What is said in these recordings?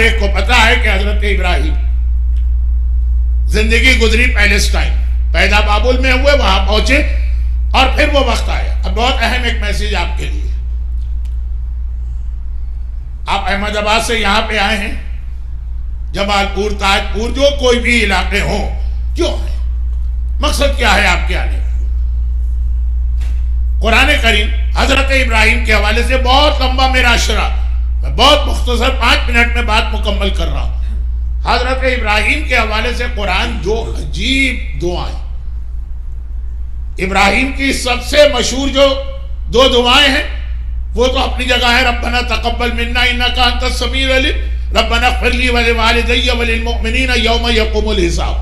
ہر ایک کو پتا ہے کہ حضرت ابراہیم زندگی گزری پیلسٹائن، پیدا بابل میں ہوئے، وہاں پہنچے اور پھر وہ وقت آیا. اب بہت اہم ایک میسیج آپ کے لیے. آپ احمد آباد سے یہاں پہ آئے ہیں، جمال پور، تاج پور، جو کوئی بھی علاقے ہوں، کیوں ہیں؟ مقصد کیا ہے آپ کے آنے کا؟ قرآن کریم حضرت ابراہیم کے حوالے سے بہت لمبا میرا اشرا، میں بہت مختصر 5 منٹ میں بات مکمل کر رہا ہوں. حضرت ابراہیم کے حوالے سے قرآن جو عجیب دعائیں، ابراہیم کی سب سے مشہور جو 2 دعائیں ہیں وہ تو اپنی جگہ ہے، ربنا تقبل منا انک انت السمیع العلیم، ربنا اغفر لی ولوالدی وللمؤمنین یوم یقوم الحساب.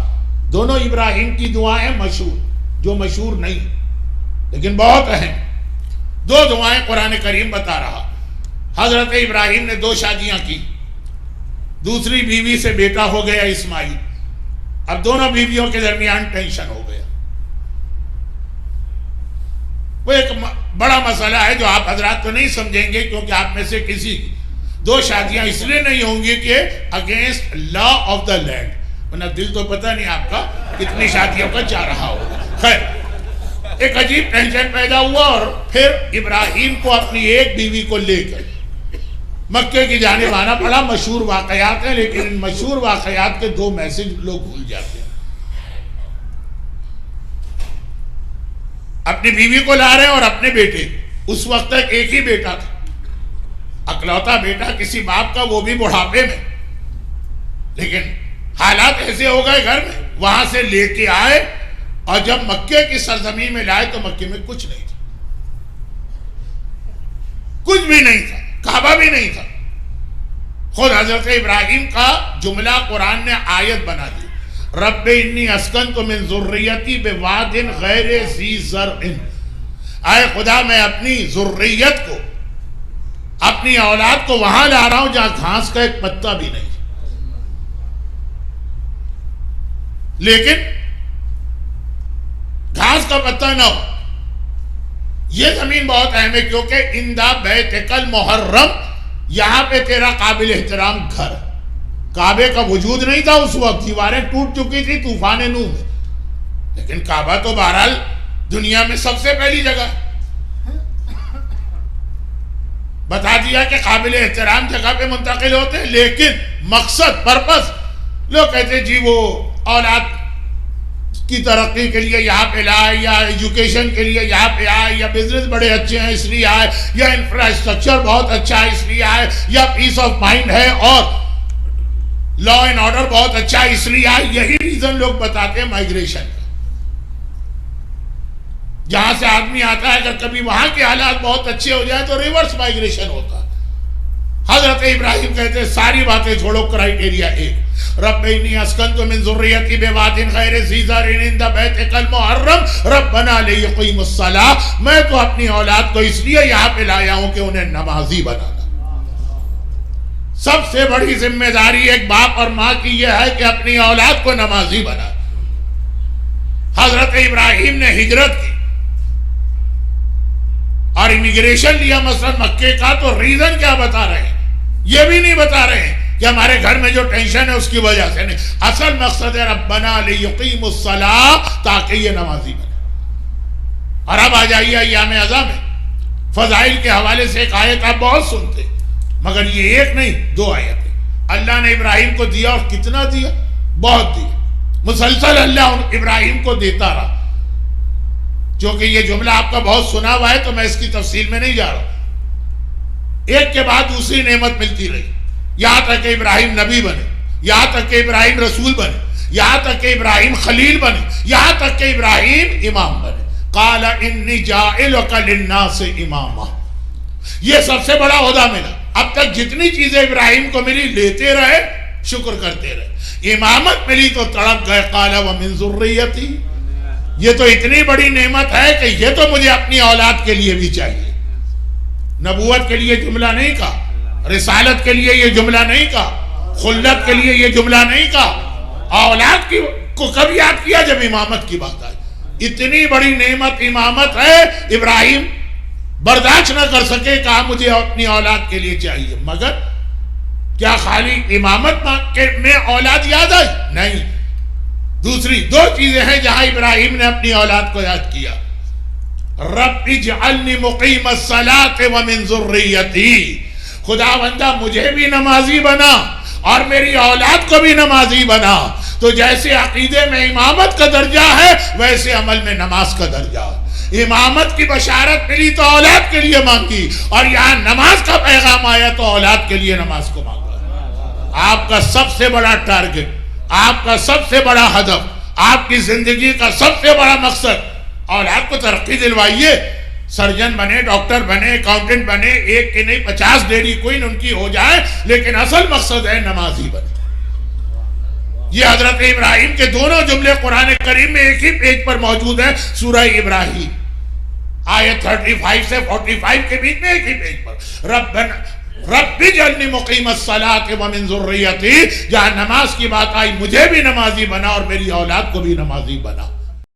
دونوں ابراہیم کی دعائیں مشہور، جو مشہور نہیں لیکن بہت اہم 2 دعائیں قرآن کریم بتا رہا. حضرت ابراہیم نے 2 شادیاں کی، دوسری بیوی سے بیٹا ہو گیا اسماعیل. اب دونوں بیویوں کے درمیان ٹینشن ہو گیا. وہ ایک بڑا مسئلہ ہے جو آپ حضرات تو نہیں سمجھیں گے، کیونکہ آپ میں سے کسی 2 شادیاں اس لیے نہیں ہوں گی کہ against law of the land, ورنہ دل تو پتہ نہیں آپ کا کتنی شادیوں کا جا رہا ہوگا. خیر، ایک عجیب ٹینشن پیدا ہوا اور پھر ابراہیم کو اپنی ایک بیوی کو لے کر مکے کی جانب آنا پڑا. مشہور واقعات ہیں، لیکن ان مشہور واقعات کے 2 میسج لوگ بھول جاتے ہیں. اپنی بیوی کو لا رہے ہیں اور اپنے بیٹے. اس وقت تک ایک ہی بیٹا تھا، اکلوتا بیٹا کسی باپ کا، وہ بھی بڑھاپے میں. لیکن حالات ایسے ہو گئے گھر میں، وہاں سے لے کے آئے اور جب مکے کی سرزمین میں لائے تو مکے میں کچھ نہیں تھا، کچھ بھی نہیں تھا، کعبہ بھی نہیں تھا. خود حضرت ابراہیم کا جملہ قرآن نے آیت بنا دی، رب انی اسکنت من ذریتی بواد غیر ذی زرع. اے خدا، میں اپنی ذریت کو، اپنی اولاد کو وہاں لا رہا ہوں جہاں گھاس کا ایک پتا بھی نہیں. لیکن گھاس کا پتا نہ ہو. یہ زمین بہت اہم ہے کیونکہ اندہ بیتک المحرم، یہاں پہ تیرا قابل احترام گھر. کعبے کا وجود نہیں تھا اس وقت، دیواریں ٹوٹ چکی تھی طوفان نوح میں، لیکن کعبہ تو بہرحال دنیا میں سب سے پہلی جگہ. بتا دیا کہ قابل احترام جگہ پہ منتقل ہوتے ہیں، لیکن مقصد، پرپس، لوگ کہتے ہیں جی وہ اولاد کی ترقی کے لیے یہاں پہ لائے، یا ایجوکیشن کے لیے یہاں پہ آئے، یا بزنس بڑے اچھے ہیں اس لیے آئے، یا انفراسٹرکچر بہت اچھا ہے اس لیے آئے، یا پیس آف مائنڈ ہے اور لا اینڈ آرڈر بہت اچھا ہے اس لیے آئے. یہی ریزن لوگ بتاتے ہیں مائیگریشن کا. جہاں سے آدمی آتا ہے اگر کبھی وہاں کے حالات بہت اچھے ہو جائے تو ریورس مائیگریشن ہوتا. حضرت ابراہیم کہتے ہیں ساری باتیں چھوڑو، کرائیٹیریا ایک، رب انی اسکنت من ذریتی بواد غیر ذی زرع عند بیتک المحرم ربنا لیقیموا الصلاۃ. میں تو اپنی اولاد کو اس لیے یہاں پہ لایا ہوں کہ انہیں نمازی بنانا. سب سے بڑی ذمہ داری ایک باپ اور ماں کی یہ ہے کہ اپنی اولاد کو نمازی بنا. حضرت ابراہیم نے ہجرت کی اور امیگریشن لیا مثلا مکے کا، تو ریزن کیا بتا رہے ہیں؟ یہ بھی نہیں بتا رہے ہیں کہ ہمارے گھر میں جو ٹینشن ہے اس کی وجہ سے نہیں. اصل مقصد ہے ربنا لیقیموا الصلاۃ، تاکہ یہ نمازی بنے. اور اب آ جائیے ایام عزا میں فضائل کے حوالے سے ایک آیت آپ بہت سنتے، مگر یہ ایک نہیں 2 آیتیں. اللہ نے ابراہیم کو دیا، اور کتنا دیا؟ بہت دیا. مسلسل اللہ ابراہیم کو دیتا رہا. چونکہ یہ جملہ آپ کا بہت سنا ہوا ہے تو میں اس کی تفصیل میں نہیں جا رہا. ایک کے بعد دوسری نعمت ملتی رہی، یہاں تک کہ ابراہیم نبی بنے، یہاں تک کہ ابراہیم رسول بنے، یہاں تک کہ ابراہیم خلیل بنے، یہاں تک کہ ابراہیم امام بنے. قال انی جاعلک للناس اماما. یہ سب سے بڑا عہدہ ملا. اب تک جتنی چیزیں ابراہیم کو ملی لیتے رہے، شکر کرتے رہے. امامت ملی تو تڑپ گئے، قال ومن ذریتی. یہ تو اتنی بڑی نعمت ہے کہ یہ تو مجھے اپنی اولاد کے لیے بھی چاہیے. نبوت کے لیے جملہ نہیں کہا، رسالت کے لیے یہ جملہ نہیں کہا، خلت کے لیے یہ جملہ نہیں کہا. اولاد کو کب یاد کیا؟ جب امامت کی بات آئی. اتنی بڑی نعمت امامت ہے، ابراہیم برداشت نہ کر سکے، کہا مجھے اپنی اولاد کے لیے چاہیے. مگر کیا خالی امامت میں اولاد یاد آئی؟ نہیں، دوسری دو چیزیں ہیں جہاں ابراہیم نے اپنی اولاد کو یاد کیا. رب اجعلنی مقیم الصلاۃ ومن ذریتی، خدا بندہ مجھے بھی نمازی بنا اور میری اولاد کو بھی نمازی بنا. تو جیسے عقیدے میں امامت کا درجہ ہے ویسے عمل میں نماز کا درجہ. امامت کی بشارت ملی تو اولاد کے لیے مانگی، اور یہاں نماز کا پیغام آیا تو اولاد کے لیے نماز کو مانگا. آپ کا سب سے بڑا ٹارگٹ، آپ کا سب سے بڑا ہدف، آپ کی زندگی کا سب سے بڑا مقصد اولاد کو ترقی دلوائیے. سرجن بنے، ڈاکٹر بنے، اکاؤنٹنٹ بنے، ایک کی نہیں 50 ڈیری کوئن ان کی ہو جائے، لیکن اصل مقصد ہے نمازی بنے. یہ حضرت ابراہیم کے دونوں جملے قرآن کریم میں ایک ہی پیج پر موجود ہیں، سورہ ابراہیم آیت 35 سے 45 کے بیچ میں ایک ہی پیج پر. رب اجعلنی مقیم الصلاۃ ومن ذریتی، جہاں نماز کی بات آئی مجھے بھی نمازی بنا اور میری اولاد کو بھی نمازی بنا.